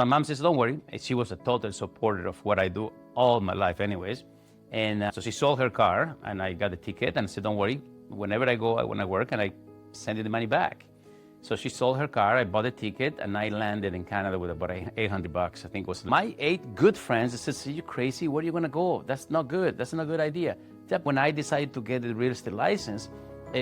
My mom says, don't worry. She was a total supporter of what I do all my life anyways. And so she sold her car and I got the ticket and I said, don't worry. Whenever I go, I want to work and I send you the money back. So she sold her car, I bought a ticket, and I landed in Canada with about $800, I think was. My 8 good friends said, are you crazy? Where are you going to go? That's not good. That's not a good idea. When I decided to get the real estate license,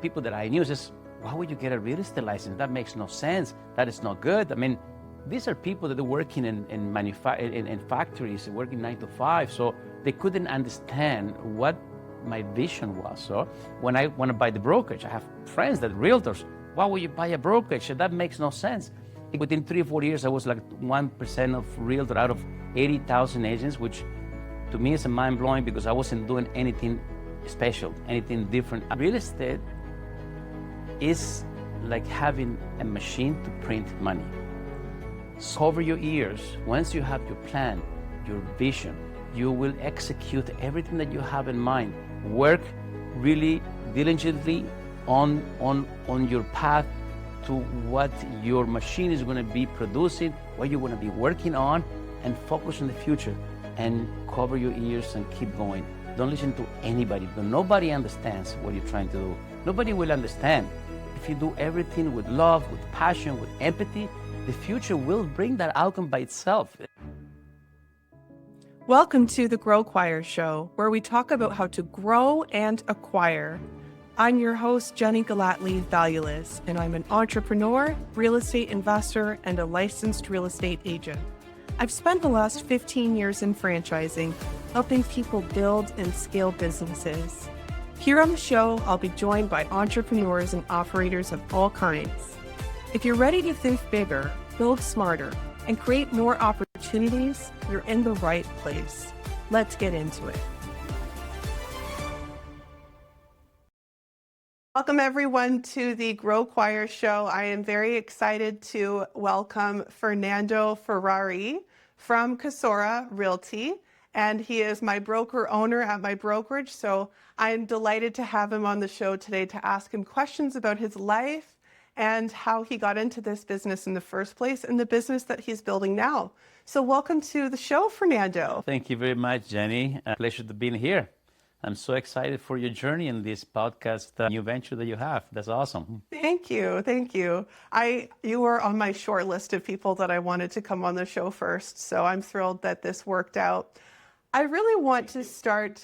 people that I knew says, why would you get a real estate license? That makes no sense. That is not good. I mean, these are people that are working in factories, working 9 to 5, so they couldn't understand what my vision was. So when I want to buy the brokerage, I have friends that realtors, why would you buy a brokerage? That makes no sense. Within 3 or 4 years, I was like 1% of realtor out of 80,000 agents, which to me is a mind-blowing because I wasn't doing anything special, anything different. Real estate is like having a machine to print money. Cover your ears. Once you have your plan, your vision, you will execute everything that you have in mind. Work really diligently on your path to what your machine is going to be producing, what you want to be working on, and focus on the future and cover your ears and keep going. Don't listen to anybody, because nobody understands what you're trying to do. Nobody will understand. If you do everything with love, with passion, with empathy, the future will bring that outcome by itself. Welcome to the GROWQUIRE show, where we talk about how to grow and acquire. I'm your host, Jenny Gellatly-Valiulis, and I'm an entrepreneur, real estate investor, and a licensed real estate agent. I've spent the last 15 years in franchising, helping people build and scale businesses. Here on the show, I'll be joined by entrepreneurs and operators of all kinds. If you're ready to think bigger, build smarter, and create more opportunities, you're in the right place. Let's get into it. Welcome everyone to the GROWQUIRE show. I am very excited to welcome Fernando Ferrari from Casora Realty, and he is my broker owner at my brokerage. So I am delighted to have him on the show today to ask him questions about his life and how he got into this business in the first place and the business that he's building now. So welcome to the show, Fernando. Thank you very much, Jenny. A pleasure to be here. I'm so excited for your journey in this podcast, new venture that you have. That's awesome. Thank you. Thank you. You were on my short list of people that I wanted to come on the show first. So I'm thrilled that this worked out. I really want to start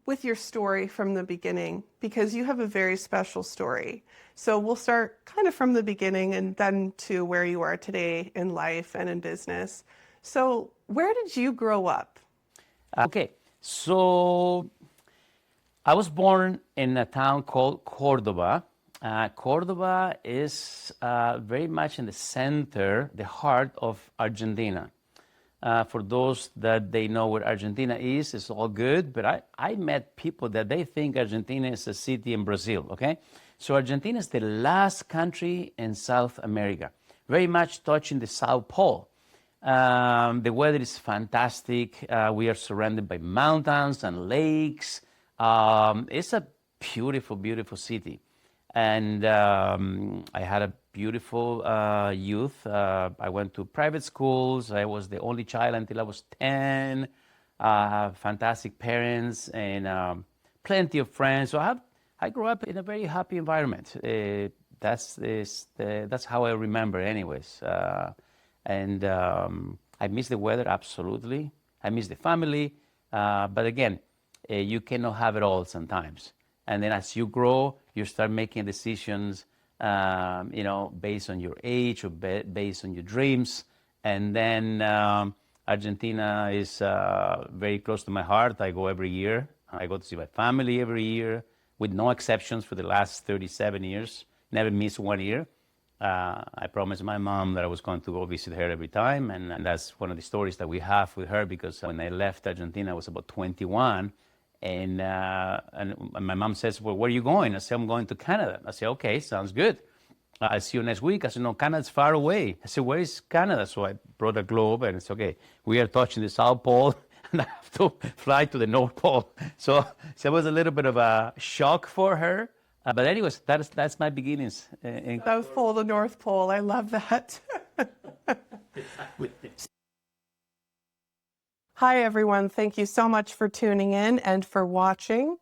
with your story from the beginning, because you have a very special story. So we'll start kind of from the beginning and then to where you are today in life and in business. So where did you grow up? Okay, so I was born in a town called Cordoba. Cordoba is very much in the center, the heart of Argentina. For those that they know where Argentina is, it's all good, but I met people that they think Argentina is a city in Brazil, okay? So Argentina is the last country in South America, very much touching the South Pole. The weather is fantastic. We are surrounded by mountains and lakes. It's a beautiful, beautiful city. And I had a beautiful youth. I went to private schools. I was the only child until I was 10. Fantastic parents and plenty of friends. So I grew up in a very happy environment. That's how I remember anyways. And I miss the weather, absolutely. I miss the family. But again, you cannot have it all sometimes. And then as you grow, you start making decisions, based on your age or based on your dreams. And then Argentina is very close to my heart. I go every year. I go to see my family every year, with no exceptions for the last 37 years. Never missed 1 year. I promised my mom that I was going to go visit her every time. And that's one of the stories that we have with her, because when I left Argentina, I was about 21. And my mom says, well, where are you going? I said, I'm going to Canada. I said, okay, sounds good. I'll see you next week. I said, no, Canada's far away. I said, where is Canada? So I brought a globe and it's okay. We are touching the South Pole and I have to fly to the North Pole. So it was a little bit of a shock for her. But anyways, that's my beginnings. South Pole, the North Pole. I love that. Hi, everyone. Thank you so much for tuning in and for watching.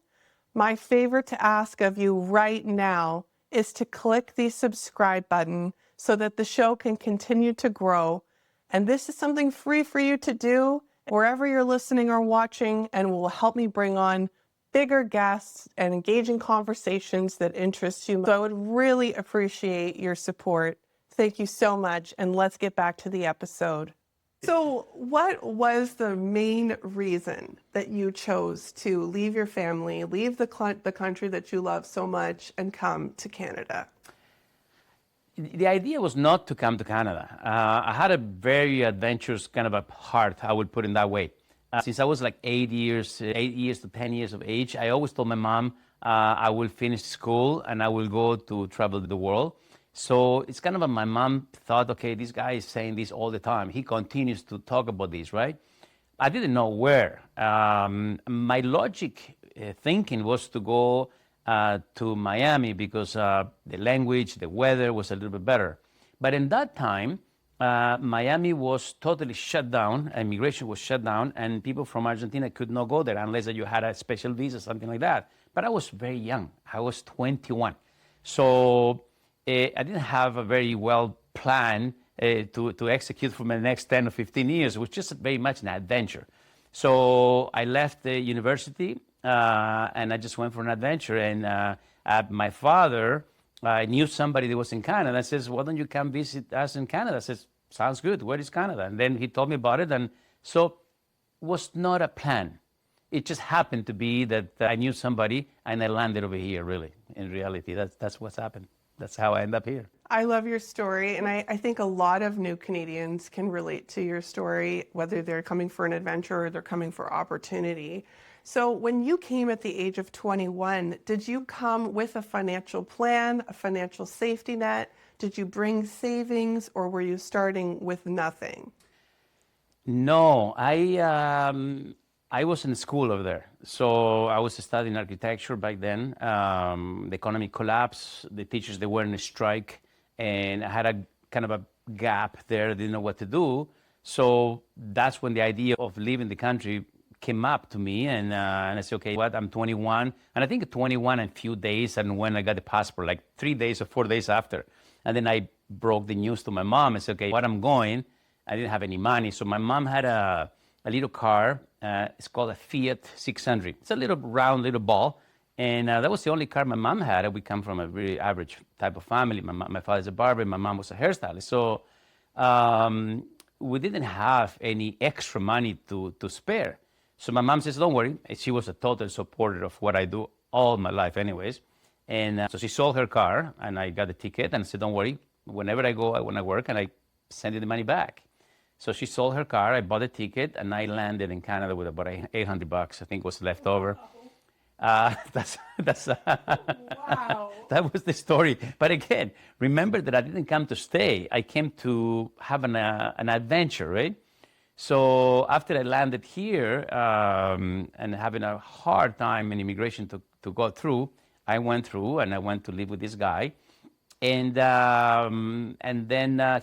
My favor to ask of you right now is to click the subscribe button so that the show can continue to grow. And this is something free for you to do wherever you're listening or watching, and will help me bring on bigger guests and engaging conversations that interest you. So I would really appreciate your support. Thank you so much, and let's get back to the episode. So what was the main reason that you chose to leave your family, leave the country that you love so much, and come to Canada? The idea was not to come to Canada. I had a very adventurous kind of a heart, I would put it that way. Since I was like 8 years to 10 years of age, I always told my mom I will finish school and I will go to travel the world. So it's kind of my mom thought, okay, this guy is saying this all the time. He continues to talk about this, right? I didn't know where. My logic thinking was to go to Miami because the language, the weather was a little bit better. But in that time, Miami was totally shut down. Immigration was shut down, and people from Argentina could not go there unless you had a special visa, something like that. But I was very young. I was 21. So I didn't have a very well plan to execute for my next 10 or 15 years. It was just very much an adventure. So I left the university and I just went for an adventure. And my father knew somebody that was in Canada. I says, why don't you come visit us in Canada? I says, sounds good. Where is Canada? And then he told me about it. And so it was not a plan. It just happened to be that I knew somebody and I landed over here, really. In reality, that's what's happened. That's how I end up here. I love your story, and I think a lot of new Canadians can relate to your story, whether they're coming for an adventure or they're coming for opportunity. So when you came at the age of 21, did you come with a financial plan, a financial safety net? Did you bring savings, or were you starting with nothing? No, I was in school over there. So I was studying architecture back then. The economy collapsed. The teachers, they were in a strike. And I had a kind of a gap there. I didn't know what to do. So that's when the idea of leaving the country came up to me. And I said, okay, what? I'm 21. And I think 21 and a few days. And when I got the passport, like 3 days or 4 days after. And then I broke the news to my mom and said, okay, what I'm going, I didn't have any money. So my mom had a little car. It's called a Fiat 600. It's a little round little ball. And that was the only car my mom had. We come from a really average type of family. My father's a barber. My mom was a hairstylist. So we didn't have any extra money to spare. So my mom says, don't worry. She was a total supporter of what I do all my life anyways. And so she sold her car and I got the ticket and I said, don't worry. Whenever I go, I want to work, and I send you the money back. So she sold her car, I bought a ticket, and I landed in Canada with about $800, I think was left over. Wow. That was the story. But again, remember that I didn't come to stay. I came to have an adventure, right? So after I landed here and having a hard time in immigration to go through, I went through and I went to live with this guy. And then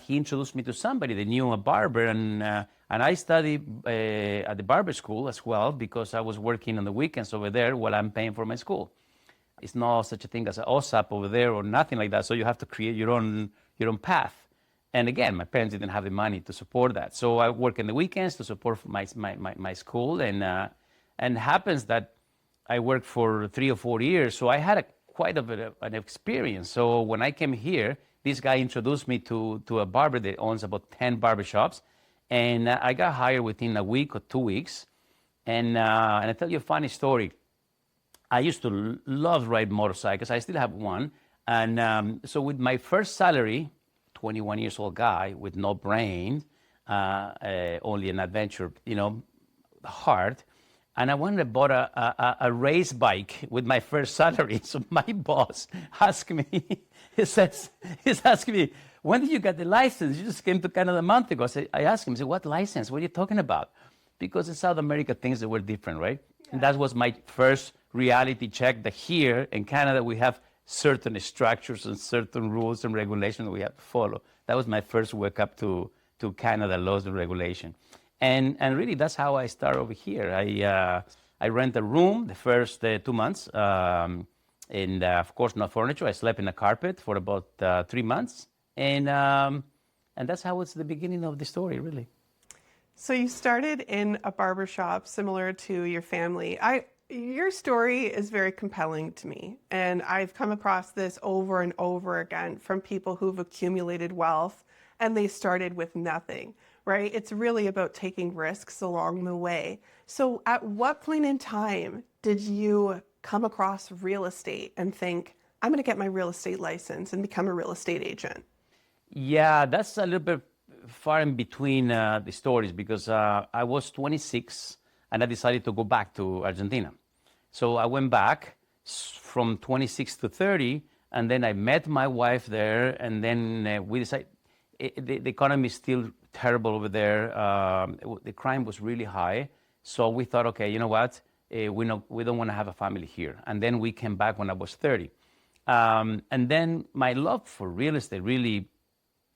he introduced me to somebody that knew a barber, and I studied at the barber school as well because I was working on the weekends over there while I'm paying for my school. It's not such a thing as an OSAP over there or nothing like that, so you have to create your own path. And again, my parents didn't have the money to support that, so I work in the weekends to support my school, and happens that I worked for 3 or 4 years, so I had quite a bit of an experience. So when I came here, this guy introduced me to a barber that owns about 10 barbershops. And I got hired within a week or 2 weeks. And I tell you a funny story. I used to love ride motorcycles. I still have one. And so with my first salary, 21 years old guy with no brain, only an adventure, heart. And I went and bought a race bike with my first salary. So my boss asked me, he's asking me, when did you get the license? You just came to Canada a month ago. So I asked him, I said, what license? What are you talking about? Because in South America, things that were different, right? Yeah. And that was my first reality check that here in Canada, we have certain structures and certain rules and regulations that we have to follow. That was my first wake up to to Canada laws and regulation. And really, that's how I started over here. I rent a room the first 2 months, and of course, no furniture. I slept in a carpet for about 3 months, and that's how it's the beginning of the story, really. So you started in a barbershop similar to your family. Your story is very compelling to me, and I've come across this over and over again from people who've accumulated wealth and they started with nothing, right? It's really about taking risks along the way. So at what point in time did you come across real estate and think, I'm going to get my real estate license and become a real estate agent? Yeah, that's a little bit far in between the stories, because I was 26 and I decided to go back to Argentina. So I went back from 26 to 30, and then I met my wife there, and then we decided the economy is still terrible over there. The crime was really high. So we thought, okay, you know what? We don't want to have a family here. And then we came back when I was 30. And then my love for real estate really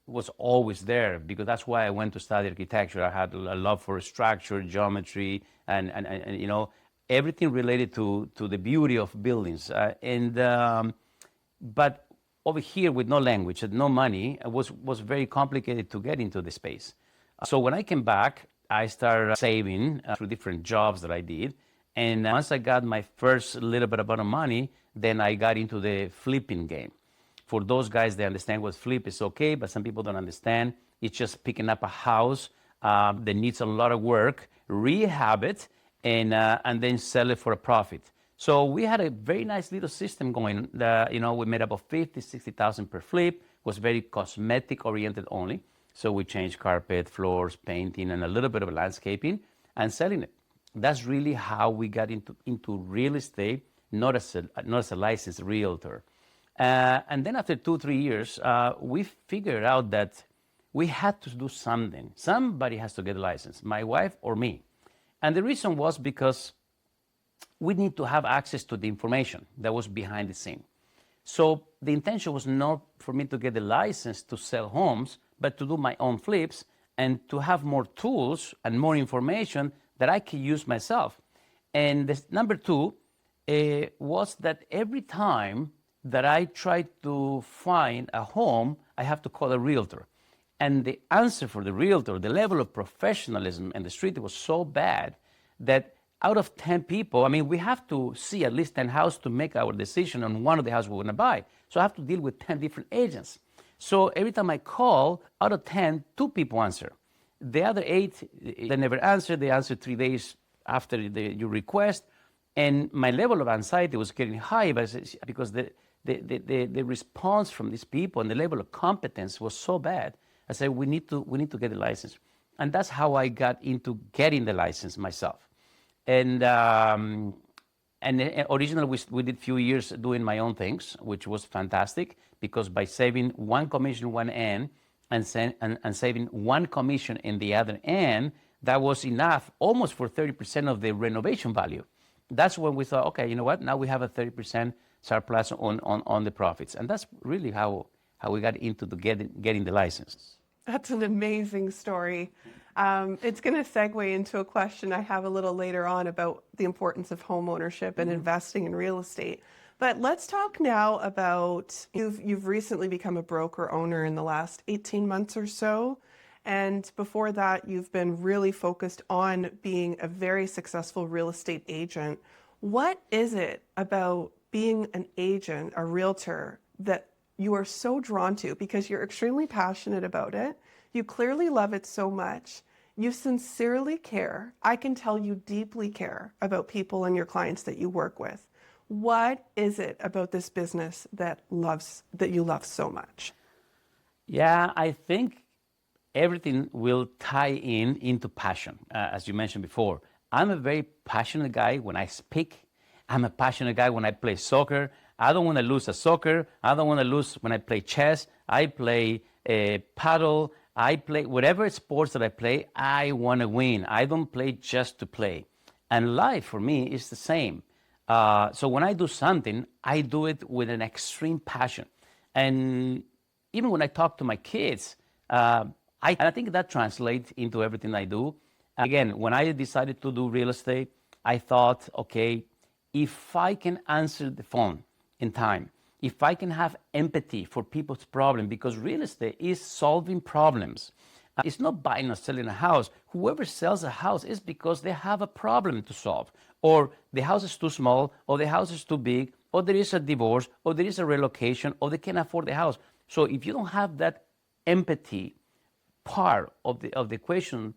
was always there, because that's why I went to study architecture. I had a love for structure, geometry, and you know, everything related to the beauty of buildings. But over here, with no language and no money, it was very complicated to get into the space. So when I came back, I started saving through different jobs that I did. And once I got my first little bit amount of money, then I got into the flipping game. For those guys, they understand what flip is okay, but some people don't understand. It's just picking up a house that needs a lot of work, rehab it, and then sell it for a profit. So we had a very nice little system going. You know, we made about 50, 60,000 per flip. Was very cosmetic oriented only. So we changed carpet, floors, painting, and a little bit of landscaping, and selling it. That's really how we got into real estate, not as a licensed realtor. And then after 2-3 years, we figured out that we had to do something. Somebody has to get a license, my wife or me. And the reason was because we need to have access to the information that was behind the scene. So the intention was not for me to get the license to sell homes, but to do my own flips and to have more tools and more information that I could use myself. And the number two was that every time that I tried to find a home, I have to call a realtor. And the answer for the realtor, the level of professionalism in the street was so bad that out of 10 people, I mean, we have to see at least 10 houses to make our decision on one of the houses we want to buy. So I have to deal with 10 different agents. So every time I call, out of 10, 2 people answer. The other 8, they never answer. They answer 3 days after your request. And my level of anxiety was getting high because the response from these people and the level of competence was so bad. I said, we need to get a license. And that's how I got into getting the license myself. And originally we did a few years doing my own things, which was fantastic, because by saving one commission one end and saving one commission in the other end, that was enough almost for 30% of the renovation value. That's when we thought, okay, you know what? Now we have a 30% surplus on the profits. And that's really how we got into getting the license. That's an amazing story. It's going to segue into a question I have a little later on about the importance of home ownership and investing in real estate. But let's talk now about, you've recently become a broker owner in the last 18 months or so. And before that, you've been really focused on being a very successful real estate agent. What is it about being an agent, a realtor, that you are so drawn to? Because you're extremely passionate about it. You clearly love it so much. You sincerely care. I can tell you deeply care about people and your clients that you work with. What is it about this business that you love so much? Yeah, I think everything will tie into passion, as you mentioned before. I'm a very passionate guy when I speak. I'm a passionate guy when I play soccer. I don't want to lose a soccer. I don't want to lose when I play chess. I play paddle. I play whatever sports that I play, I want to win. I don't play just to play. And life for me is the same. So when I do something, I do it with an extreme passion. And even when I talk to my kids, I think that translates into everything I do. Again, when I decided to do real estate, I thought, okay, if I can answer the phone in time, if I can have empathy for people's problem, because real estate is solving problems. It's not buying or selling a house. Whoever sells a house is because they have a problem to solve, or the house is too small, or the house is too big, or there is a divorce, or there is a relocation, or they can't afford the house. So if you don't have that empathy part of the equation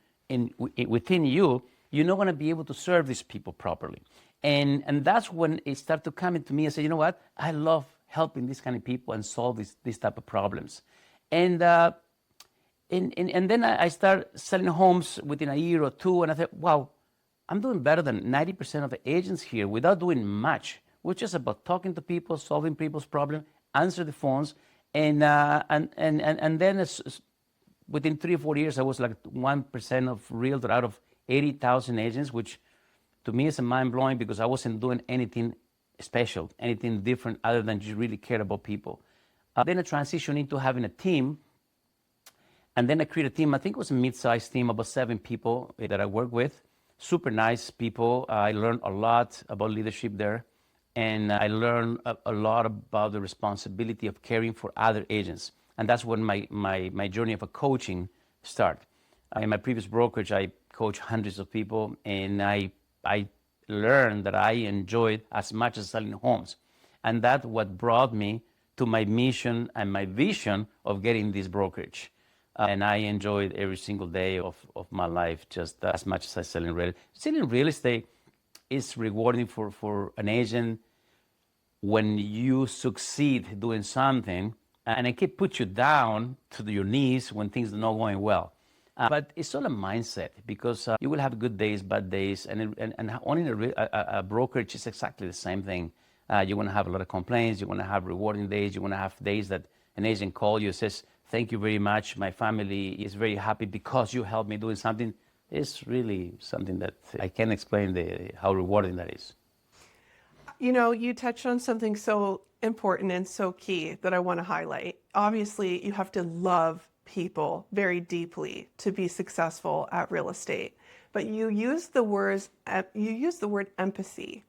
within you, you're not going to be able to serve these people properly. And that's when it started to come into me and say, you know what, I love helping these kind of people and solve these type of problems. And then I started selling homes within a year or two, and I thought, wow, I'm doing better than 90% of the agents here without doing much. We're just about talking to people, solving people's problems, answer the phones, and then within 3 or 4 years, I was like 1% of Realtor out of 80,000 agents, which to me is mind-blowing because I wasn't doing anything special, anything different other than just really care about people. Then I transitioned into having a team, and then I created a team. I think it was a mid-sized team, about 7 people that I work with. Super nice people. I learned a lot about leadership there, and I learned a lot about the responsibility of caring for other agents. And that's when my journey of a coaching started. In my previous brokerage, I coached hundreds of people, and I learned that I enjoyed as much as selling homes. And that's what brought me to my mission and my vision of getting this brokerage. And I enjoyed every single day of my life just as much as I sell in real estate. Selling real estate is rewarding for an agent when you succeed doing something, and it can put you down to your knees when things are not going well. But it's all a mindset, because you will have good days, bad days, and owning a brokerage is exactly the same thing. You're going to have a lot of complaints. You're going to have rewarding days. You're going to have days that an agent calls you and says, thank you very much. My family is very happy because you helped me doing something. It's really something that I can't explain how rewarding that is. You know, you touched on something so important and so key that I want to highlight. Obviously, you have to love people very deeply to be successful at real estate. But you use the word empathy.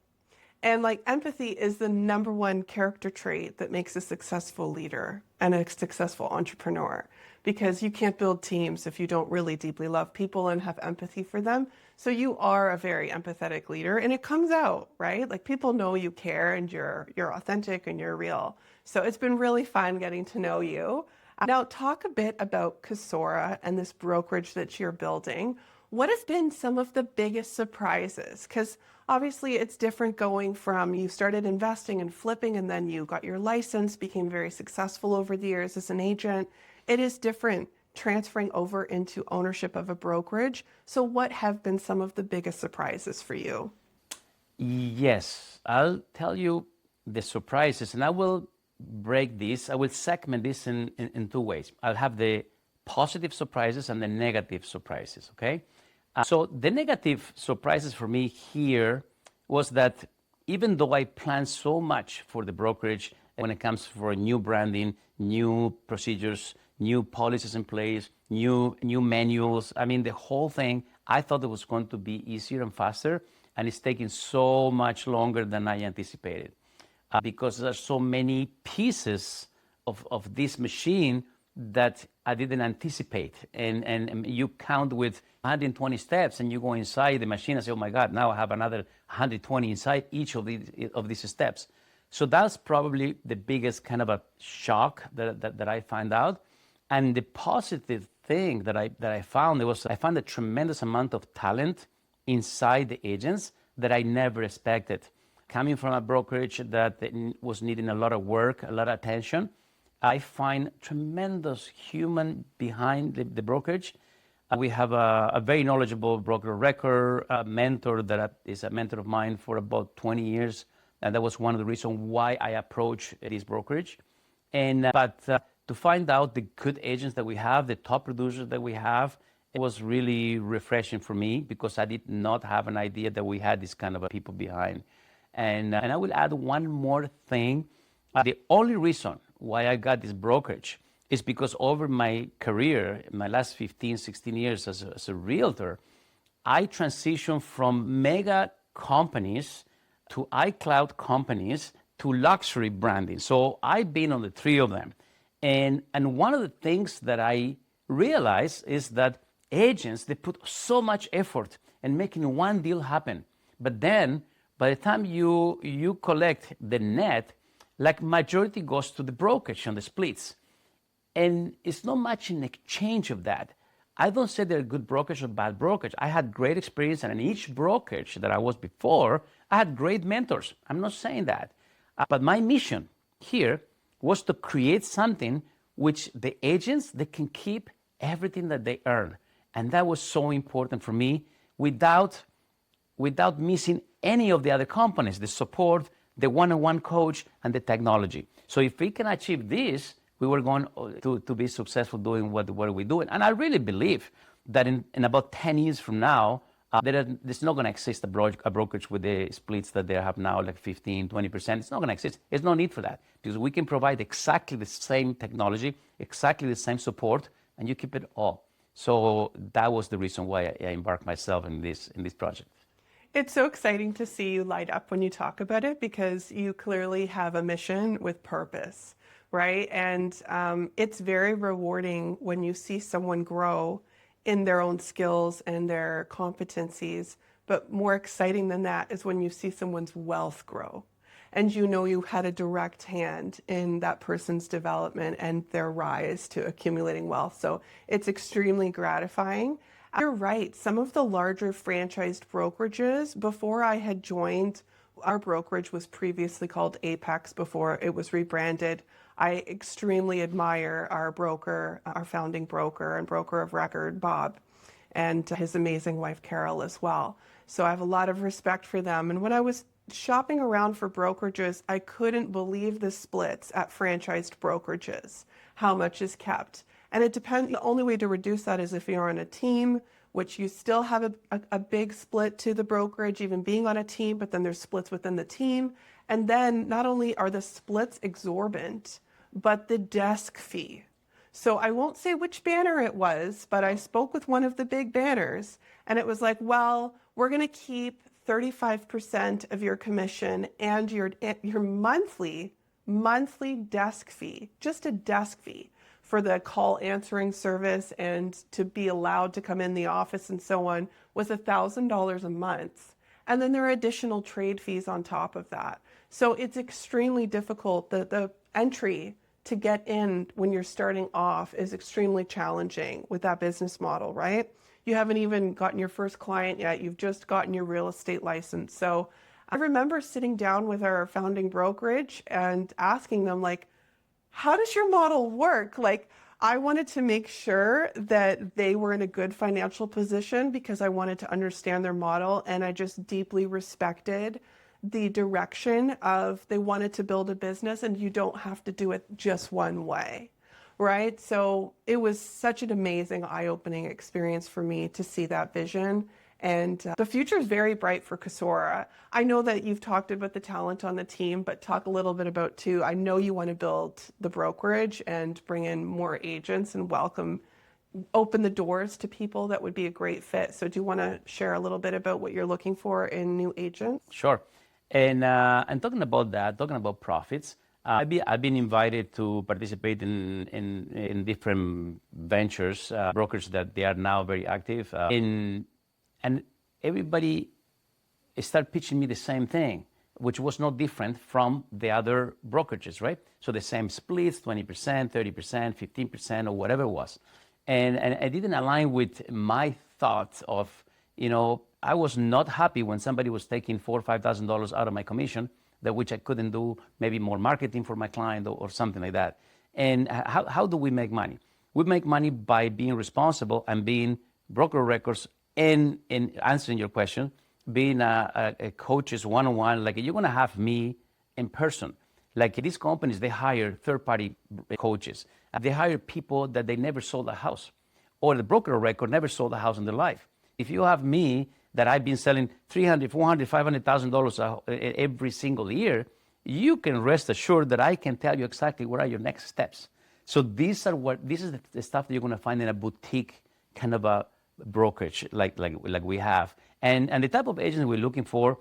And like, empathy is the #1 character trait that makes a successful leader and a successful entrepreneur, because you can't build teams if you don't really deeply love people and have empathy for them. So you are a very empathetic leader, and it comes out, right? Like, people know you care, and you're authentic and you're real. So it's been really fun getting to know you. Now, talk a bit about Casora and this brokerage that you're building. What has been some of the biggest surprises? Because obviously it's different going from you started investing and flipping, and then you got your license, became very successful over the years as an agent. It is different transferring over into ownership of a brokerage. So what have been some of the biggest surprises for you? Yes, I'll tell you the surprises, and I will segment this in 2 ways. I'll have the positive surprises and the negative surprises, okay? So the negative surprises for me here was that even though I planned so much for the brokerage when it comes for new branding, new procedures, new policies in place, new manuals, I mean, the whole thing, I thought it was going to be easier and faster, and it's taking so much longer than I anticipated. Because there's so many pieces of this machine that I didn't anticipate. And you count with 120 steps, and you go inside the machine and say, oh my God, now I have another 120 inside each of these steps. So that's probably the biggest kind of a shock that I find out. And the positive thing that I found, I found a tremendous amount of talent inside the agents that I never expected. Coming from a brokerage that was needing a lot of work, a lot of attention, I find tremendous human behind the brokerage. We have a very knowledgeable broker record, a mentor that is a mentor of mine for about 20 years. And that was one of the reasons why I approached this brokerage. But to find out the good agents that we have, the top producers that we have, it was really refreshing for me, because I did not have an idea that we had this kind of people behind. And I will add one more thing. The only reason why I got this brokerage is because over my career, my last 15, 16 years as a realtor, I transitioned from mega companies to iCloud companies to luxury branding. So I've been on the three of them. And one of the things that I realized is that agents, they put so much effort in making one deal happen. But then by the time you collect the net, like majority goes to the brokerage and the splits. And it's not much in exchange of that. I don't say they're good brokerage or bad brokerage. I had great experience, and in each brokerage that I was before, I had great mentors. I'm not saying that. But my mission here was to create something which the agents, they can keep everything that they earn. And that was so important for me without missing any of the other components, the support, the one-on-one coach, and the technology. So if we can achieve this, we were going to be successful doing what we're doing. And I really believe that in about 10 years from now, there's not going to exist a brokerage with the splits that they have now, like 15, 20%. It's not going to exist. There's no need for that because we can provide exactly the same technology, exactly the same support, and you keep it all. So that was the reason why I embarked myself in this project. It's so exciting to see you light up when you talk about it because you clearly have a mission with purpose, right? And it's very rewarding when you see someone grow in their own skills and their competencies. But more exciting than that is when you see someone's wealth grow. And you know you had a direct hand in that person's development and their rise to accumulating wealth. So it's extremely gratifying. You're right. Some of the larger franchised brokerages, before I had joined, our brokerage was previously called Apex before it was rebranded. I extremely admire our broker, our founding broker and broker of record, Bob, and his amazing wife, Carol, as well. So I have a lot of respect for them. And when I was shopping around for brokerages, I couldn't believe the splits at franchised brokerages, how much is kept. And it depends, the only way to reduce that is if you're on a team, which you still have a big split to the brokerage, even being on a team, but then there's splits within the team. And then not only are the splits exorbitant, but the desk fee. So I won't say which banner it was, but I spoke with one of the big banners and it was like, well, we're going to keep 35% of your commission and your monthly desk fee, just a desk fee for the call answering service and to be allowed to come in the office and so on was $1,000 a month. And then there are additional trade fees on top of that. So it's extremely difficult. The entry to get in when you're starting off is extremely challenging with that business model, right? You haven't even gotten your first client yet. You've just gotten your real estate license. So I remember sitting down with our founding brokerage and asking them, like, how does your model work? Like, I wanted to make sure that they were in a good financial position because I wanted to understand their model. And I just deeply respected the direction of they wanted to build a business and you don't have to do it just one way, right? So it was such an amazing eye-opening experience for me to see that vision. And the future is very bright for Casora. I know that you've talked about the talent on the team, but talk a little bit about too, I know you want to build the brokerage and bring in more agents and open the doors to people that would be a great fit. So do you want to share a little bit about what you're looking for in new agents? Sure. And talking about that, talking about profits, I've been invited to participate in different ventures, brokers that they are now very active and everybody started pitching me the same thing, which was no different from the other brokerages, right? So the same splits, 20%, 30%, 15%, or whatever it was. And it didn't align with my thoughts of, I was not happy when somebody was taking $4,000 or $5,000 out of my commission, that which I couldn't do maybe more marketing for my client or something like that. And how do we make money? We make money by being responsible and being broker records in answering your question, being a coach's one-on-one, like you're going to have me in person. Like these companies, they hire third-party coaches. They hire people that they never sold a house, or the broker record never sold a house in their life. If you have me, that I've been selling $300,000, $400,000, $500,000 every single year, you can rest assured that I can tell you exactly what are your next steps. So this is the stuff that you're going to find in a boutique kind of a brokerage like we have. And the type of agents we're looking for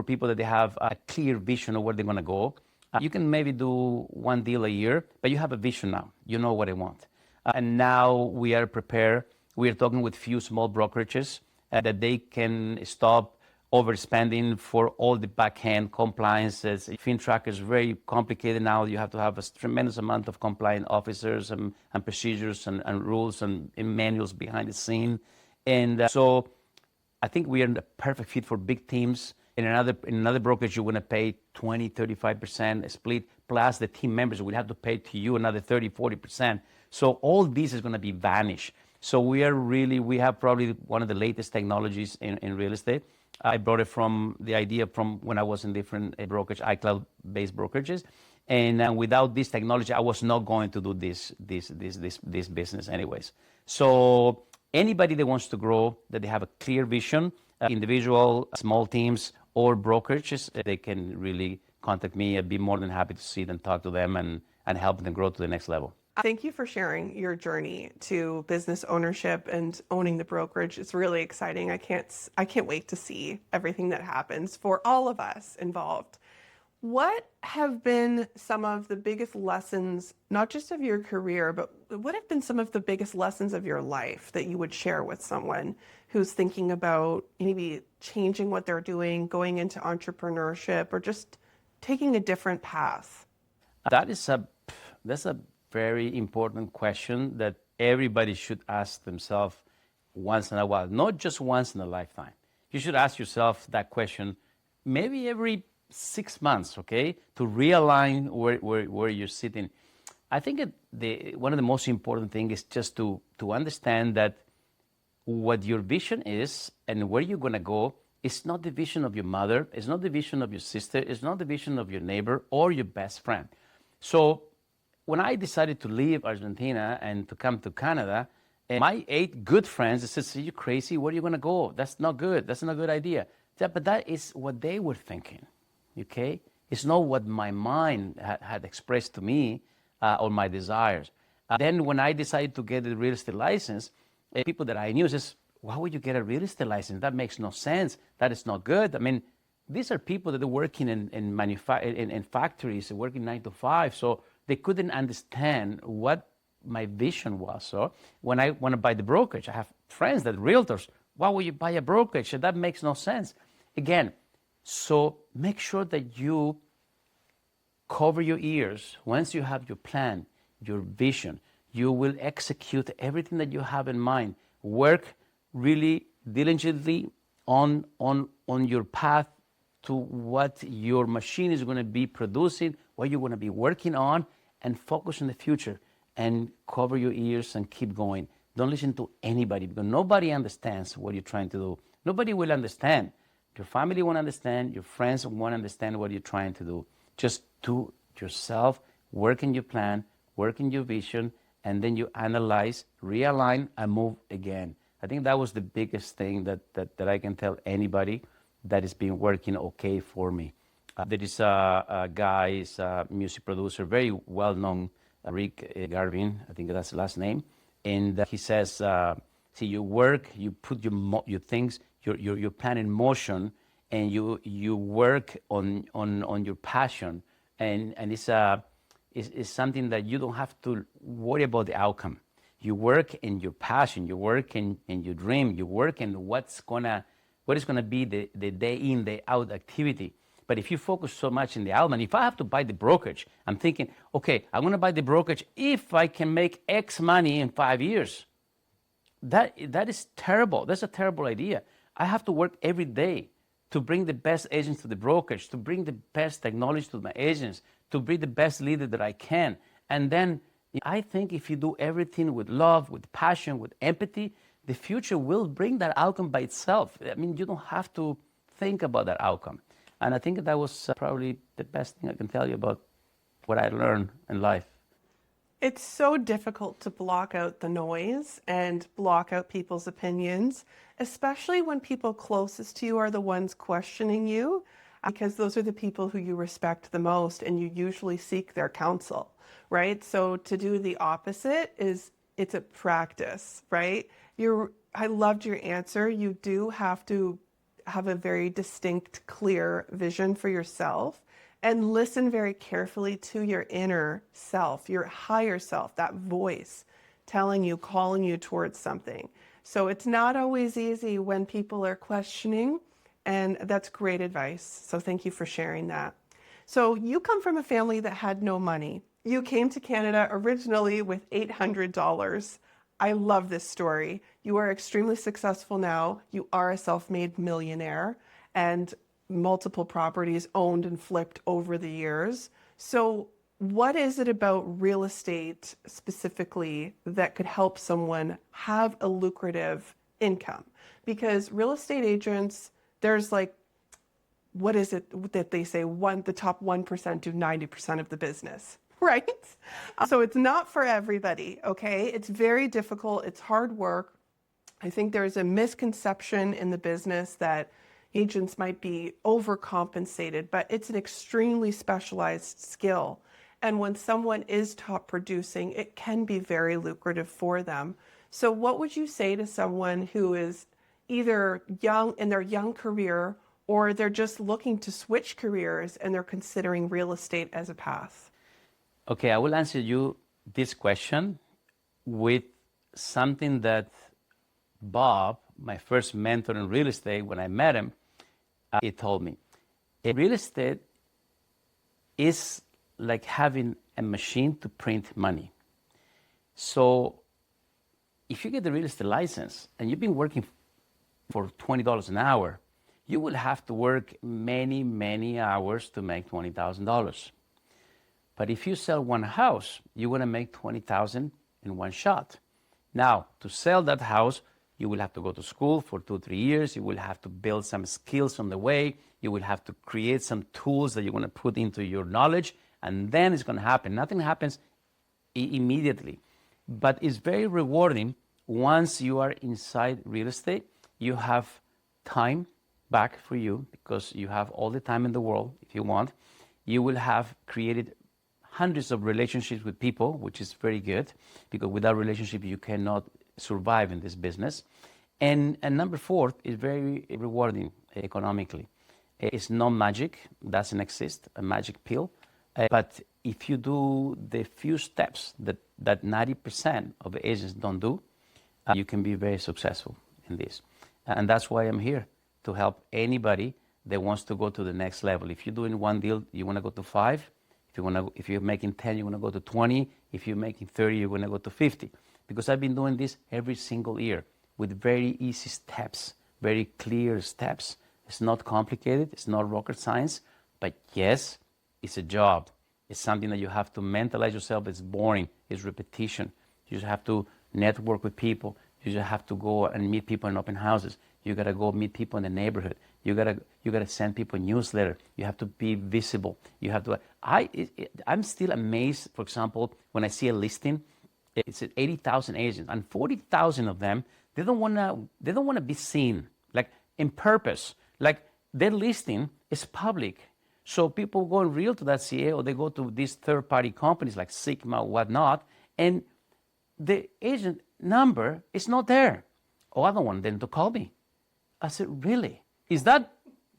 people that they have a clear vision of where they're going to go. You can maybe do one deal a year, but you have a vision now. You know what I want. And now we are prepared. We are talking with few small brokerages that they can stop overspending for all the back-end compliances. FinTrack is very complicated now. You have to have a tremendous amount of compliant officers and procedures and rules and manuals behind the scene. And so I think we are the perfect fit for big teams. In another brokerage, you're going to pay 20, 35% split, plus the team members will have to pay to you another 30, 40%. So all this is going to be vanished. So we have probably one of the latest technologies in real estate. I brought it from the idea from when I was in different brokerage, iCloud-based brokerages. And without this technology, I was not going to do this business anyways. So anybody that wants to grow, that they have a clear vision, individual, small teams, or brokerages, they can really contact me. I'd be more than happy to see them, talk to them, and help them grow to the next level. Thank you for sharing your journey to business ownership and owning the brokerage. It's really exciting. I can't wait to see everything that happens for all of us involved. What have been some of the biggest lessons, not just of your career, but what have been some of the biggest lessons of your life that you would share with someone who's thinking about maybe changing what they're doing, going into entrepreneurship, or just taking a different path? That's a very important question that everybody should ask themselves once in a while, not just once in a lifetime. You should ask yourself that question maybe every 6 months, okay, to realign where you're sitting. I think one of the most important things is just to understand that what your vision is and where you're going to go is not the vision of your mother, it's not the vision of your sister, it's not the vision of your neighbor or your best friend. So when I decided to leave Argentina and to come to Canada, and my 8 good friends said, "Are you crazy? Where are you going to go? That's not good. That's not a good idea." But that is what they were thinking, okay? It's not what my mind had expressed to me or my desires. Then when I decided to get a real estate license, people that I knew says, "Why would you get a real estate license? That makes no sense. That is not good." I mean, these are people that are working in factories, working 9 to 5, so they couldn't understand what my vision was. So when I want to buy the brokerage, I have friends that realtors, "Why would you buy a brokerage? That makes no sense." Again, so make sure that you cover your ears. Once you have your plan, your vision, you will execute everything that you have in mind. Work really diligently on your path to what your machine is going to be producing, what you're going to be working on, and focus on the future and cover your ears and keep going. Don't listen to anybody because nobody understands what you're trying to do. Nobody will understand. Your family won't understand. Your friends won't understand what you're trying to do. Just do it yourself, work in your plan, work in your vision, and then you analyze, realign, and move again. I think that was the biggest thing that I can tell anybody that has been working okay for me. There is a guy, he's a music producer, very well-known, Rick Garvin, I think that's the last name. And he says, see, you work, you put your things, your plan in motion, and you work on your passion. And it's something that you don't have to worry about the outcome. You work in your passion, you work in your dream, you work in what is gonna be the day in, day out activity. But if you focus so much in the outcome, if I have to buy the brokerage, I'm thinking, okay, I'm gonna buy the brokerage if I can make X money in 5 years. That is terrible. That's a terrible idea. I have to work every day to bring the best agents to the brokerage, to bring the best technology to my agents, to bring the best leader that I can. And then I think if you do everything with love, with passion, with empathy, the future will bring that outcome by itself. I mean, you don't have to think about that outcome. And I think that was probably the best thing I can tell you about what I learned in life. It's so difficult to block out the noise and block out people's opinions, especially when people closest to you are the ones questioning you, because those are the people who you respect the most and you usually seek their counsel. right? So to do the opposite it's a practice, right? I loved your answer. You do have to have a very distinct, clear vision for yourself and listen very carefully to your inner self, your higher self, that voice telling you, calling you towards something. So it's not always easy when people are questioning, and that's great advice. So thank you for sharing that. So you come from a family that had no money. You came to Canada originally with $800. I love this story. You are extremely successful now. You are a self-made millionaire and multiple properties owned and flipped over the years. So what is it about real estate specifically that could help someone have a lucrative income? Because real estate agents, there's like, what is it that they say? The top 1% do 90% of the business, right? So it's not for everybody, okay? It's very difficult. It's hard work. I think there's a misconception in the business that agents might be overcompensated, but it's an extremely specialized skill. And when someone is top producing, it can be very lucrative for them. So what would you say to someone who is either young in their young career, or they're just looking to switch careers and they're considering real estate as a path? Okay, I will answer you this question with something that Bob, my first mentor in real estate, when I met him, he told me. Real estate is like having a machine to print money. So if you get the real estate license and you've been working for $20 an hour, you will have to work many, many hours to make $20,000. But if you sell one house, you're going to make $20,000 in one shot. Now, to sell that house, you will have to go to school for 2-3 years. You will have to build some skills on the way. You will have to create some tools that you're going to put into your knowledge, and then it's going to happen. Nothing happens immediately, but it's very rewarding once you are inside real estate. You have time back for you because you have all the time in the world if you want. You will have created hundreds of relationships with people, which is very good, because without relationship you cannot survive in this business. And number four is very rewarding economically. It's not magic, doesn't exist, a magic pill. But if you do the few steps that 90% of the agents don't do, you can be very successful in this. And that's why I'm here, to help anybody that wants to go to the next level. If you're doing one deal, you want to go to 5. If you're making 10, you want to go to 20. If you're making 30, you want to go to 50. Because I've been doing this every single year with very easy steps, very clear steps. It's not complicated. It's not rocket science. But yes, it's a job. It's something that you have to mentalize yourself. It's boring. It's repetition. You just have to network with people. You just have to go and meet people in open houses. You gotta go meet people in the neighborhood. You gotta send people a newsletter. You have to be visible. You have to. I'm still amazed. For example, when I see a listing, it's at 80,000 agents, and 40,000 of them they don't wanna be seen, like in purpose. Like their listing is public, so people go on Realtor.ca or they go to these third-party companies like Sigma or whatnot, and the agent number is not there. Oh, I don't want them to call me. I said, really? Is that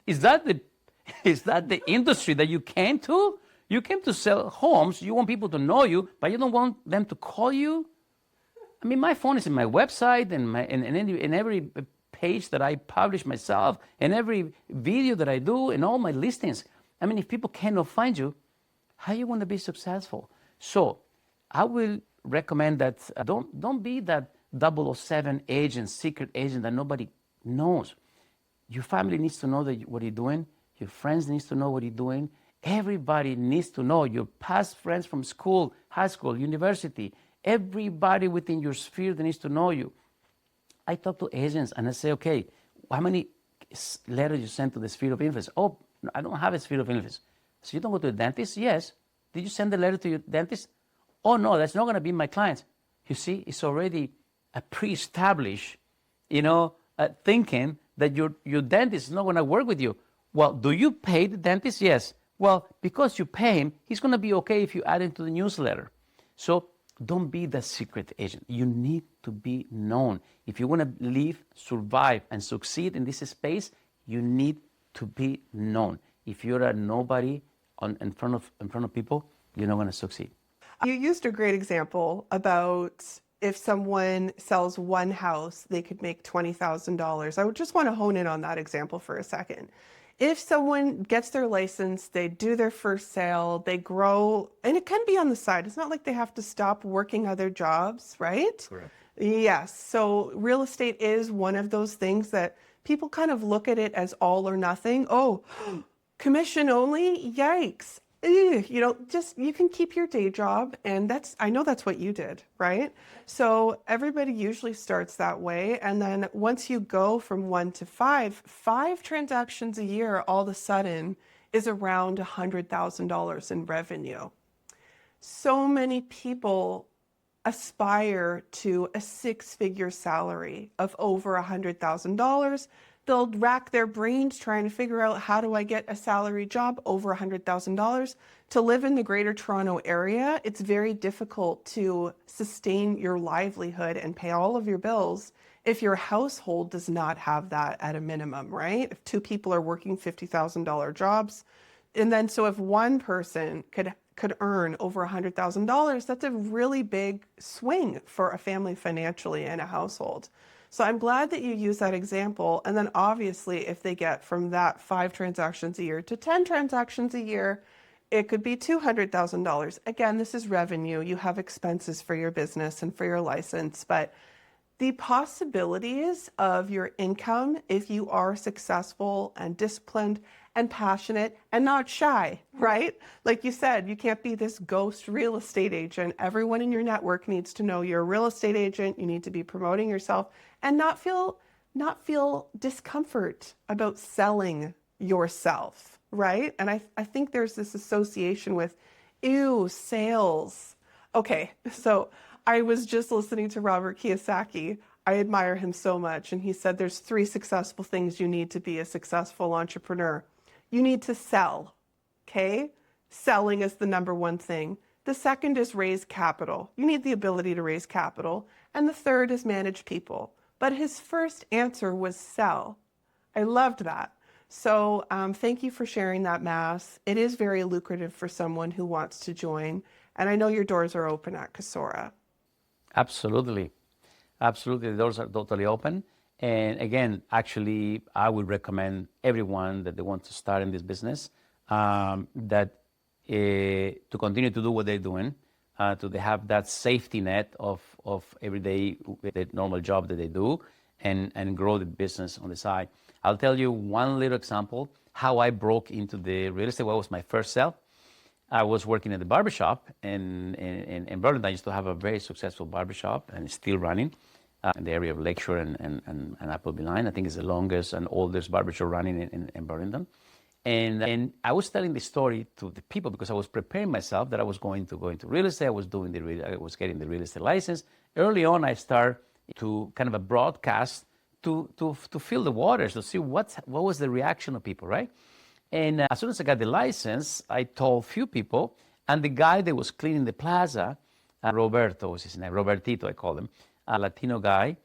the industry that you came to? You came to sell homes. You want people to know you, but you don't want them to call you? I mean, my phone is in my website and every page that I publish myself, and every video that I do, and all my listings. I mean, if people cannot find you, how you want to be successful? So I will recommend that don't be that 007 agent, secret agent that nobody knows. Your family needs to know what you're doing. Your friends needs to know what you're doing. Everybody needs to know. Your past friends from school, high school, university, everybody within your sphere that needs to know you. I talk to agents and I say, okay, how many letters you sent to the sphere of influence? Oh, I don't have a sphere of influence. So you don't go to the dentist? Yes. Did you send the letter to your dentist? Oh, no, that's not going to be my client. You see, it's already a pre-established, thinking that your dentist is not going to work with you. Well, do you pay the dentist? Yes. Well, because you pay him, he's going to be okay if you add him to the newsletter. So don't be the secret agent. You need to be known. If you want to live, survive, and succeed in this space, you need to be known. If you're a nobody in front of people, you're not going to succeed. You used a great example about if someone sells one house, they could make $20,000. I would just want to hone in on that example for a second. If someone gets their license, they do their first sale, they grow, and it can be on the side. It's not like they have to stop working other jobs, right? Correct. Yes. So real estate is one of those things that people kind of look at it as all or nothing. Oh, commission only? Yikes. You know, just you can keep your day job, and I know that's what you did, right? So everybody usually starts that way, and then once you go from 1 to 5 transactions a year all of a sudden is around $100,000 in revenue. So many people aspire to a 6-figure salary of over $100,000. They'll rack their brains trying to figure out, how do I get a salary job over $100,000? To live in the Greater Toronto area, it's very difficult to sustain your livelihood and pay all of your bills if your household does not have that at a minimum, right? If 2 people are working $50,000 jobs, and then so if one person could earn over $100,000, that's a really big swing for a family financially in a household. So I'm glad that you use that example. And then obviously if they get from that 5 transactions a year to 10 transactions a year, it could be $200,000. Again, this is revenue. You have expenses for your business and for your license, but the possibilities of your income, if you are successful and disciplined and passionate and not shy, right? Like you said, you can't be this ghost real estate agent. Everyone in your network needs to know you're a real estate agent. You need to be promoting yourself and not feel discomfort about selling yourself, right? And I think there's this association with, ew, sales. Okay, so I was just listening to Robert Kiyosaki. I admire him so much. And he said there's 3 successful things you need to be a successful entrepreneur. You need to sell, okay? Selling is the number 1 thing. The second is raise capital. You need the ability to raise capital. And the third is manage people. But his first answer was sell. I loved that. So thank you for sharing that, Mass. It is very lucrative for someone who wants to join. And I know your doors are open at Casora. Absolutely. Absolutely. The doors are totally open. And again, actually, I would recommend everyone that they want to start in this business to continue to do what they're doing, to have that safety net of every day, the normal job that they do, and grow the business on the side. I'll tell you one little example how I broke into the real estate. What was my first sale? I was working at the barbershop in Berlin. I used to have a very successful barbershop, and it's still running in the area of Lakeshore and Appleby Line. I think it's the longest and oldest barbershop running in Burlington. And I was telling the story to the people because I was preparing myself that I was going to go into real estate. I was getting the real estate license. Early on, I started to kind of a broadcast to feel the waters, to see what was the reaction of people, right? And as soon as I got the license, I told few people, and the guy that was cleaning the plaza, Roberto was his name, Robertito I called him, a Latino guy.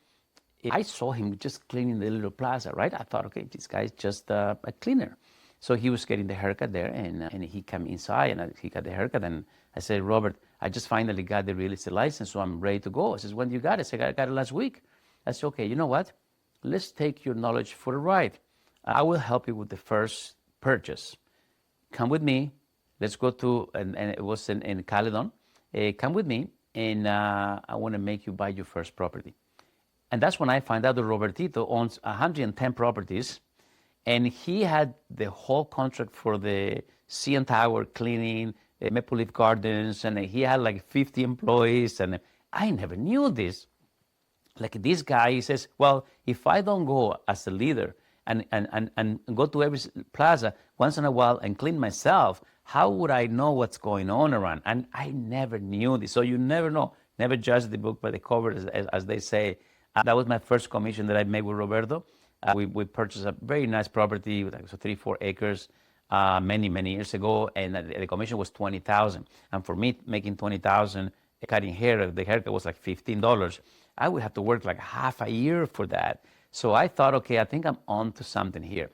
I saw him just cleaning the little plaza, right? I thought, okay, this guy's just a cleaner. So he was getting the haircut there, and he came inside, and he got the haircut, and I said, Robert, I just finally got the real estate license, so I'm ready to go. I said, when you got it? I said, I got it last week. I said, okay, you know what? Let's take your knowledge for a ride. I will help you with the first purchase. Come with me. Let's go to, and it was in Caledon. Come with me, and I want to make you buy your first property. And that's when I find out that Robertito owns 110 properties, and he had the whole contract for the CN Tower cleaning, Maple Leaf Gardens, and he had like 50 employees, and I never knew this. Like this guy, he says, well, if I don't go as a leader and go to every plaza once in a while and clean myself, how would I know what's going on around? And I never knew this. So you never know. Never judge the book by the cover, as they say. That was my first commission that I made with Roberto. We purchased a very nice property with 3-4 acres. many years ago, and the commission was $20,000. And for me, making $20,000, cutting hair, the haircut was like $15. I would have to work like half a year for that. So I thought, okay, I think I'm on to something here.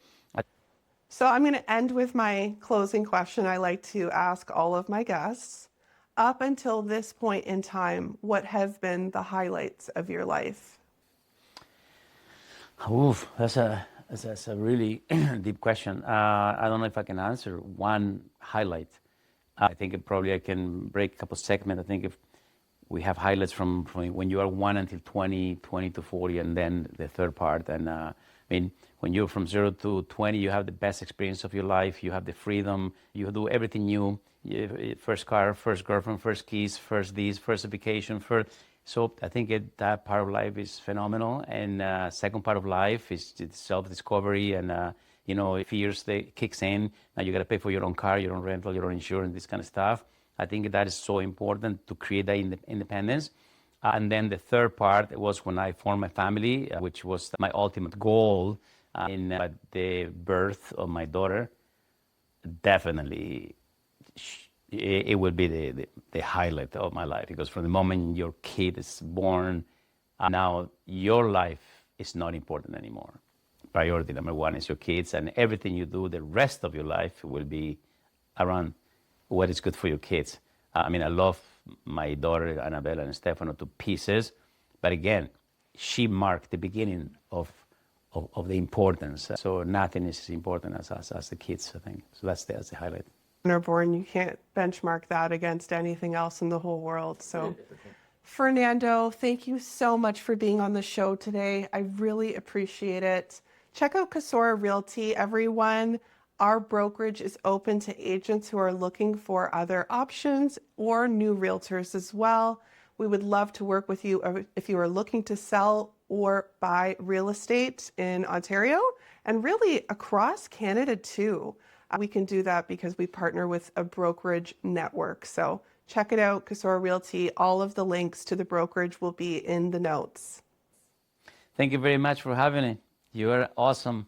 So I'm going to end with my closing question I like to ask all of my guests. Up until this point in time, what have been the highlights of your life? Oof, that's a really deep question. I don't know if I can answer one highlight. I think I can break a couple segments. I think if we have highlights from when you are 1 until 20, 20 to 40, and then the third part. And I mean, when you're from 0 to 20, you have the best experience of your life. You have the freedom. You do everything new. First car, first girlfriend, first kiss, first this, first vacation, first. So I think that part of life is phenomenal. And second part of life is self-discovery and, fears that kicks in. Now you got to pay for your own car, your own rental, your own insurance, this kind of stuff. I think that is so important to create that independence. And then the third part was when I formed my family, which was my ultimate goal in the birth of my daughter. Definitely, it would be the highlight of my life, because from the moment your kid is born, now your life is not important anymore. Priority number one is your kids, and everything you do the rest of your life will be around what is good for your kids. I mean, I love my daughter, Annabella and Stefano, to pieces. But again, she marked the beginning of the importance. So nothing is as important as the kids, I think. So that's the highlight. When you're born, you can't benchmark that against anything else in the whole world. So, Fernando, thank you so much for being on the show today. I really appreciate it. Check out Casora Realty, everyone. Our brokerage is open to agents who are looking for other options or new realtors as well. We would love to work with you if you are looking to sell or buy real estate in Ontario and really across Canada too. We can do that because we partner with a brokerage network. So check it out, Casora Realty. All of the links to the brokerage will be in the notes. Thank you very much for having me. You are awesome.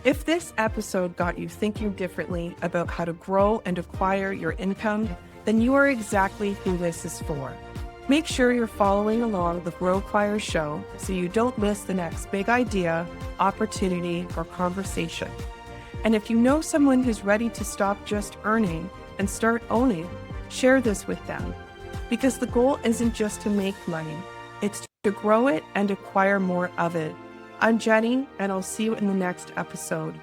If this episode got you thinking differently about how to grow and acquire your income, then you are exactly who this is for. Make sure you're following along the GROWQUIRE show so you don't miss the next big idea, opportunity, or conversation. And if you know someone who's ready to stop just earning and start owning, share this with them. Because the goal isn't just to make money, it's to grow it and acquire more of it. I'm Jenny, and I'll see you in the next episode.